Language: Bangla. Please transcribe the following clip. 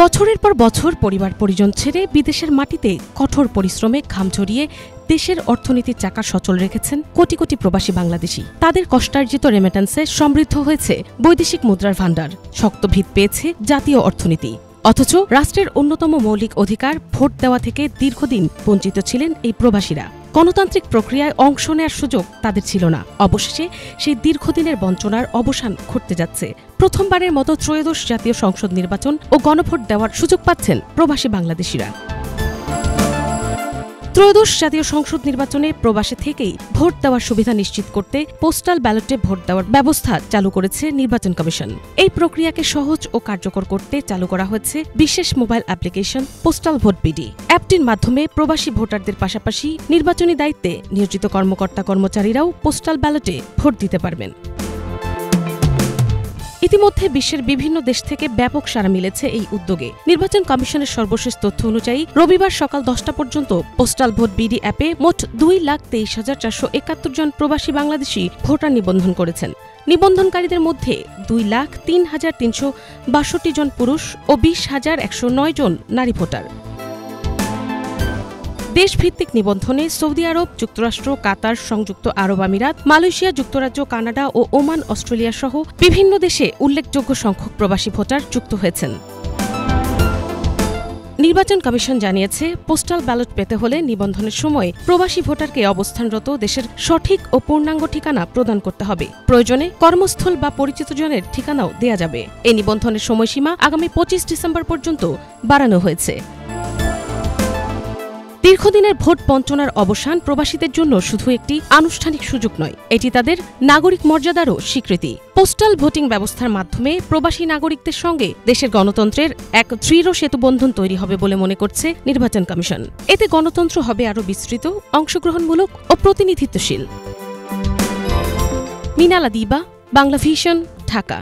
বছরের পর বছর পরিবার পরিজন ছেড়ে বিদেশের মাটিতে কঠোর পরিশ্রমে ঘাম ঝরিয়ে দেশের অর্থনীতির চাকা সচল রেখেছেন কোটি কোটি প্রবাসী বাংলাদেশি। তাদের কষ্টার্জিত রেমিটেন্সে সমৃদ্ধ হয়েছে বৈদেশিক মুদ্রার ভাণ্ডার, শক্ত ভিত পেয়েছে জাতীয় অর্থনীতি। অথচ রাষ্ট্রের অন্যতম মৌলিক অধিকার ভোট দেওয়া থেকে দীর্ঘদিন বঞ্চিত ছিলেন এই প্রবাসীরা। গণতান্ত্রিক প্রক্রিয়ায় অংশ নেয়ার সুযোগ তাদের ছিল না। অবশেষে সেই দীর্ঘদিনের বঞ্চনার অবসান ঘটতে যাচ্ছে। প্রথমবারের মতো ত্রয়োদশ জাতীয় সংসদ নির্বাচন ও গণভোট দেওয়ার সুযোগ পাচ্ছেন প্রবাসী বাংলাদেশিরা। ত্রয়োদশ জাতীয় সংসদ নির্বাচনে প্রবাসে থেকেই ভোট দেওয়ার সুবিধা নিশ্চিত করতে পোস্টাল ব্যালটে ভোট দেওয়ার ব্যবস্থা চালু করেছে নির্বাচন কমিশন। এই প্রক্রিয়াকে সহজ ও কার্যকর করতে চালু করা হয়েছে বিশেষ mobile application postal vote BD. অ্যাপটির মাধ্যমে প্রবাসী ভোটারদের পাশাপাশি নির্বাচনী দায়িত্বে নিয়োজিত কর্মকর্তা কর্মচারীরাও পোস্টাল ব্যালটে ভোট দিতে পারবেন। ইতিমধ্যে বিশ্বের বিভিন্ন দেশ থেকে ব্যাপক সাড়া মিলেছে এই উদ্যোগে। নির্বাচন কমিশনের সর্বশেষ তথ্য অনুযায়ী রবিবার সকাল 10টা পর্যন্ত পোস্টাল ভোট বিডি অ্যাপে মোট 2,23,471 জন প্রবাসী বাংলাদেশি ভোটার নিবন্ধন করেছেন। নিবন্ধনকারীদের মধ্যে 2,03,362 জন পুরুষ ও 20,109 জন নারী ভোটার। দেশভিত্তিক নিবন্ধনে সৌদি আরব, যুক্তরাষ্ট্র, কাতার, সংযুক্ত আরব আমিরাত, মালয়েশিয়া, যুক্তরাজ্য, কানাডা ও ওমান, অস্ট্রেলিয়া সহ বিভিন্ন দেশে উল্লেখযোগ্য সংখ্যক প্রবাসী ভোটার যুক্ত হয়েছেন। নির্বাচন কমিশন জানিয়েছে, পোস্টাল ব্যালট পেতে হলে নিবন্ধনের সময় প্রবাসী ভোটারকে অবস্থানরত দেশের সঠিক ও পূর্ণাঙ্গ ঠিকানা প্রদান করতে হবে। প্রয়োজনে কর্মস্থল বা পরিচিতজনের ঠিকানাও দেয়া যাবে। এই নিবন্ধনের সময়সীমা আগামী 25 ডিসেম্বর পর্যন্ত বাড়ানো হয়েছে। দীর্ঘদিনের ভোট বঞ্চনার অবসান প্রবাসীদের জন্য শুধু একটি আনুষ্ঠানিক সুযোগ নয়, এটি তাদের নাগরিক মর্যাদারও স্বীকৃতি। পোস্টাল ভোটিং ব্যবস্থার মাধ্যমে প্রবাসী নাগরিকদের সঙ্গে দেশের গণতন্ত্রের এক দৃঢ় সেতুবন্ধন তৈরি হবে বলে মনে করছে নির্বাচন কমিশন। এতে গণতন্ত্র হবে আরও বিস্তৃত, অংশগ্রহণমূলক ও প্রতিনিধিত্বশীল। মিনালা দিবা, বাংলা ভিশন, ঢাকা।